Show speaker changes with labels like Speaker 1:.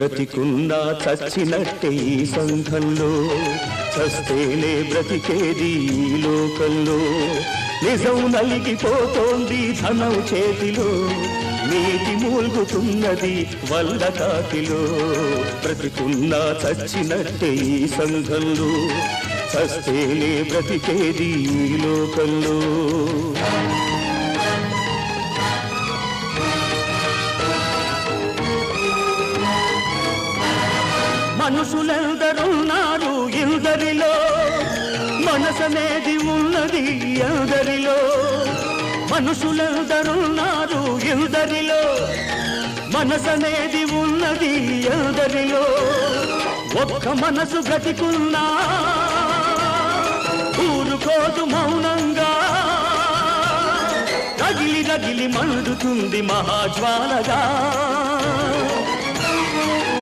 Speaker 1: బ్రతికున్నా చచ్చినట్టే ఈ సంఘంలో, చస్తేనే బ్రతికేది ఈ లోకంలో. నిజం నలిగిపోతోంది ధనం చేతిలో, నీతి మూల్గుతున్నది వల్ల కాటిలో. బ్రతికున్నా చచ్చినట్టే ఈ సంఘంలో, చస్తేనే బ్రతికేది ఈ లోకంలో. మనుషులెందరున్నారు ఎందరిలో, మనసనేది ఉన్నది ఎందరిలో. మనుషులెందరున్నారు ఎందరిలో, మనసనేది ఉన్నది ఎందరిలో. ఒక్క మనసు బ్రతికున్నా ఊరుకోదు మౌనంగా, రగిలి రగిలి మండుతుంది మహాజ్వాలగా.